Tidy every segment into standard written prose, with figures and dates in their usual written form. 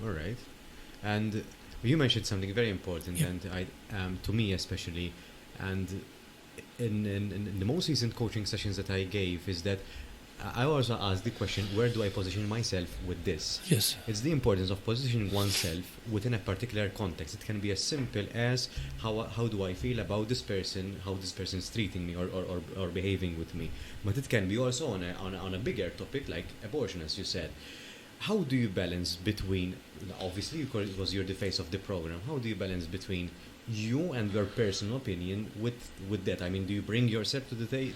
All right. And you mentioned something very important, Yeah. and to me especially, and in the most recent coaching sessions that I gave, is that I also ask the question, where do I position myself with this? Yes. It's the importance of positioning oneself within a particular context. It can be as simple as how do I feel about this person, how this person is treating me or behaving with me. But it can be also on a bigger topic like abortion, as you said. How do you balance between, obviously because you're the face of the program, how do you balance between you and your personal opinion with that? I mean, do you bring yourself to to the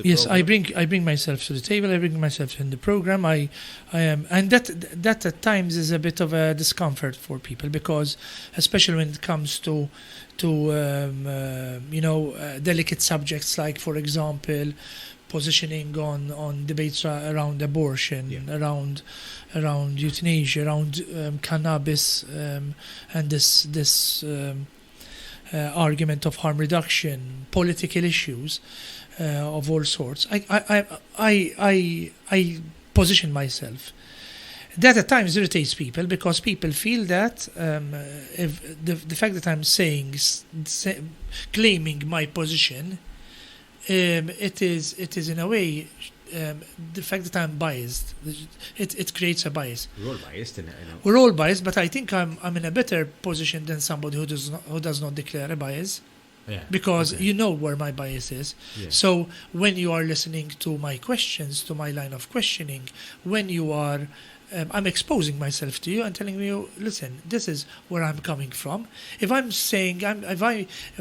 Yes, program? I bring myself to the table. I bring myself in the program. I am, and that at times is a bit of a discomfort for people, because especially when it comes to delicate subjects, like, for example, positioning on debates around abortion, Yeah. around euthanasia, around cannabis, and this argument of harm reduction, political issues of all sorts. I position myself. That at times irritates people, because people feel that if the fact that I'm claiming my position, it is in a way, the fact that I'm biased. It creates a bias. We're all biased in a We're all biased, but I think I'm in a better position than somebody who does not declare a bias, yeah. because Okay. you know where my bias is. Yeah. So when you are listening to my questions, to my line of questioning, when you are, I'm exposing myself to you and telling you, listen, this is where I'm coming from. If I'm saying, if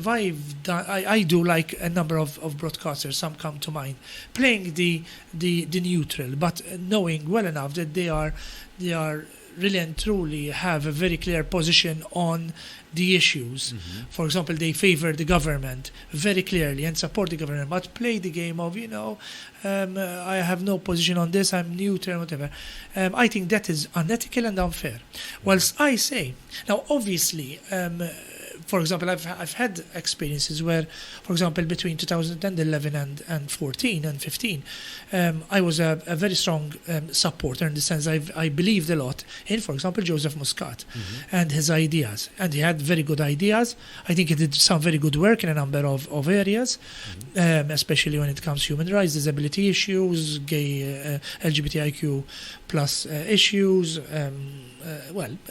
I've done, I do like a number of broadcasters, some come to mind, playing the neutral, but knowing well enough that they are really and truly have a very clear position on the issues. Mhm. For example, they favor the government very clearly and support the government, but play the game of, I have no position on this, I'm neutral, whatever. I think that is unethical and unfair. Whilst I say, now obviously, for example, I've had experiences where, for example, between 2011 and 14 and 15, I was a very strong supporter, in the sense I believed a lot in, for example, Joseph Muscat and his ideas. And he had very good ideas. I think he did some very good work in a number of areas, especially when it comes to human rights, disability issues, gay, LGBTIQ plus issues.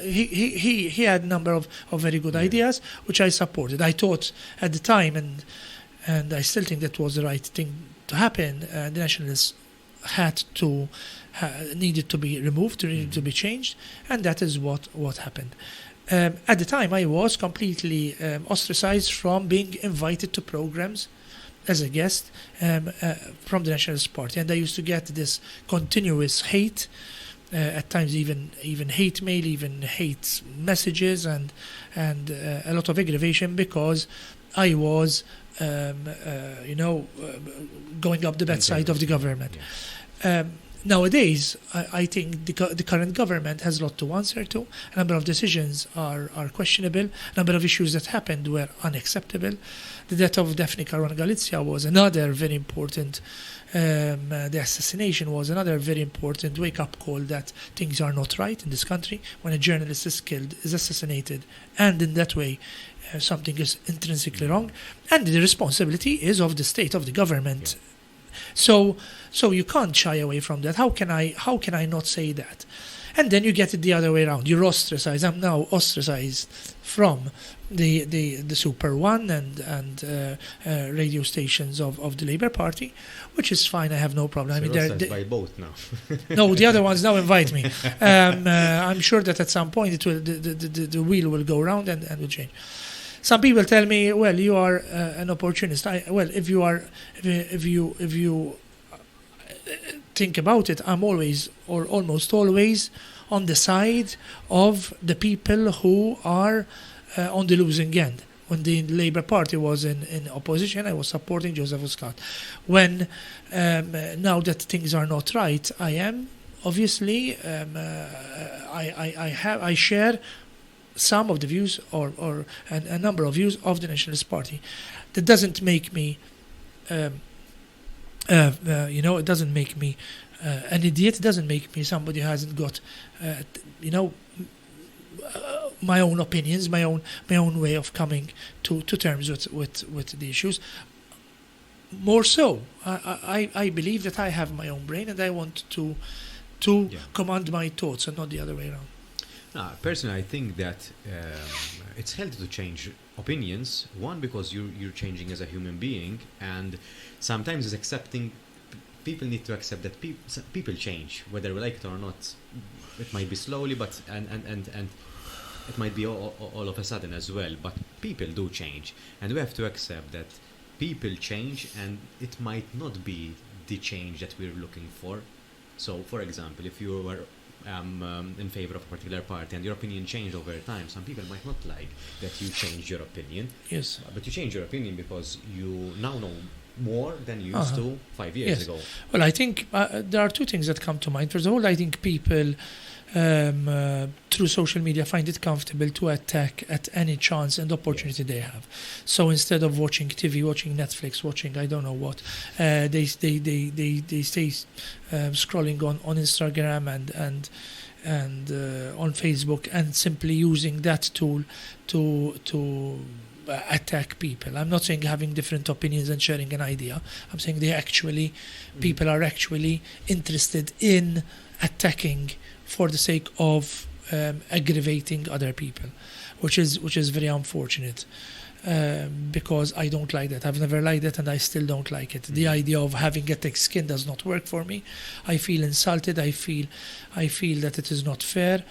He had a number of very good ideas, which I supported. I thought at the time, and I still think that was the right thing to happen. The nationalists needed to be removed, needed to be changed, and that is what happened. At the time, I was completely ostracized from being invited to programs as a guest from the Nationalist Party, and I used to get this continuous hate. At times, even hate mail, even hate messages, and a lot of aggravation, because I was, going up the bad side of the government. Yeah. Nowadays, I think the current government has a lot to answer to. A number of decisions are questionable. A number of issues that happened were unacceptable. The death of Daphne Caruana Galizia was another very important. The assassination was another very important wake-up call that things are not right in this country. When a journalist is killed, is assassinated, and in that way, something is intrinsically wrong, and the responsibility is of the state, of the government. So you can't shy away from that. How can I not say that? And then you get it the other way around. You're ostracized. I'm now ostracized from the Super One and radio stations of the Labour Party, which is fine. I have no problem. So I mean, you're ostracized by both now. no, the other ones now invite me. I'm sure that at some point the wheel will go round and will change. Some people tell me, well, you are an opportunist. If you think about it, I'm always, or almost always, on the side of the people who are on the losing end. When the Labour Party was in opposition, I was supporting Joseph Muscat. When now that things are not right, I am obviously I share some of the views or a number of views of the Nationalist Party. That doesn't make me it doesn't make me an idiot. It doesn't make me somebody who hasn't got my own opinions, my own way of coming to terms with the issues. More so, I believe that I have my own brain and I want to command my thoughts and not the other way around. Personally, I think that it's healthy to change opinions. One, because you're changing as a human being, and sometimes it's accepting. People need to accept that people change, whether we like it or not. It might be slowly, but and it might be all of a sudden as well. But people do change, and we have to accept that people change, and it might not be the change that we're looking for. So, for example, if you were in favor of a particular party and your opinion changed over time, some people might not like that you changed your opinion. Yes. But you changed your opinion because you now know more than you used to 5 years ago. Well, I think there are two things that come to mind. First of all, I think people through social media find it comfortable to attack at any chance and opportunity they have. So instead of watching TV, watching Netflix, watching I don't know what, they stay scrolling on Instagram and on Facebook, and simply using that tool to attack people. I'm not saying having different opinions and sharing an idea. I'm saying people are actually interested in attacking for the sake of aggravating other people, which is very unfortunate, because I don't like that. I've never liked that, and I still don't like it. The idea of having a thick skin does not work for me. I feel insulted. I feel that it is not fair.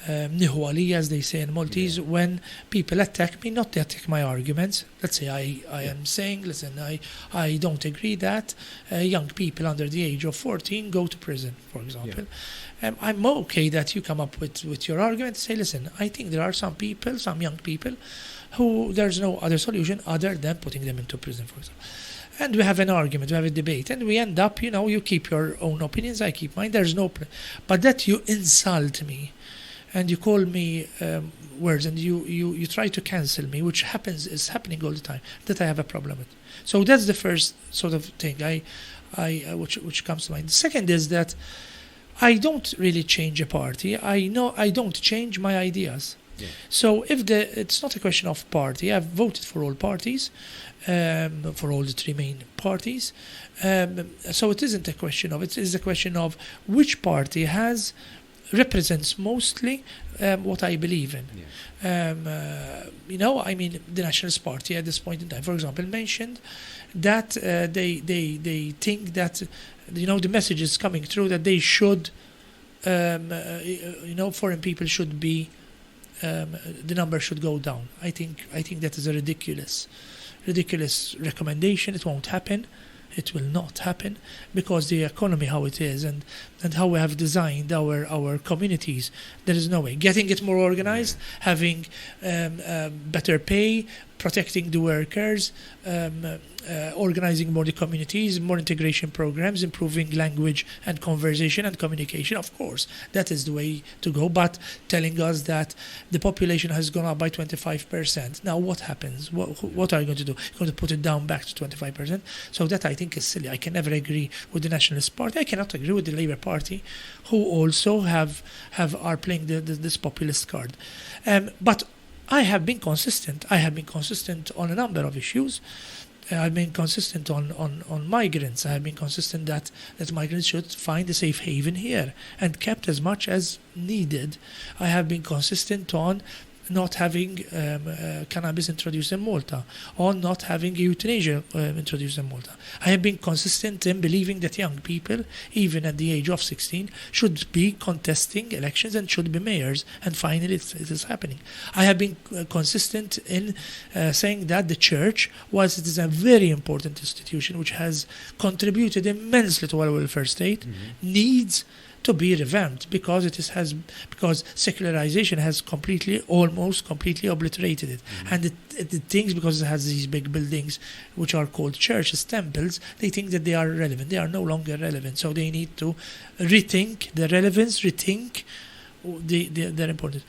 Nihu Ali, as they say in Maltese, when people attack me, not to attack my arguments. Let's say I am saying, listen, I don't agree that young people under the age of 14 go to prison, for example. I'm okay that you come up with your argument and say, listen, I think there are some young people, who there's no other solution other than putting them into prison, for example. And we have an argument, we have a debate, and we end up, you keep your own opinions, I keep mine. There's no but that you insult me, and you call me words, and you try to cancel me, which is happening all the time, that I have a problem with. So that's the first sort of thing which comes to mind. The second is that I don't really change a party. I know I don't change my ideas. Yeah. So it's not a question of party. I've voted for all parties, for all the three main parties. So it isn't a question of, it is a question of which party represents mostly what I believe in. Yeah. The Nationalist Party at this point in time, for example, mentioned that they think that the message is coming through that they should, foreign people should be, the number should go down. I think that is a ridiculous recommendation. It won't happen. It will not happen, because the economy how it is and how we have designed our communities, there is no way. Getting it more organized, having better pay, protecting the workers, organizing more the communities, more integration programs, improving language and conversation and communication. Of course, that is the way to go. But telling us that the population has gone up by 25%. Now what happens? What are you going to do? You're going to put it down back to 25%? So that I think is silly. I can never agree with the Nationalist Party. I cannot agree with the Labour Party, who also are playing this populist card. But I have been consistent. I have been consistent on a number of issues. I've been consistent on migrants. I have been consistent that migrants should find a safe haven here and kept as much as needed. I have been consistent on not having cannabis introduced in Malta, or not having euthanasia introduced in Malta. I have been consistent in believing that young people, even at the age of 16, should be contesting elections and should be mayors, and finally it is happening. I have been consistent in saying that the church, whilst it is a very important institution which has contributed immensely to our welfare state, needs to be revamped, because because secularization has almost completely obliterated it. And the things, because it has these big buildings which are called churches, temples, they think that they are relevant. They are no longer relevant. So they need to rethink their relevance, rethink their importance.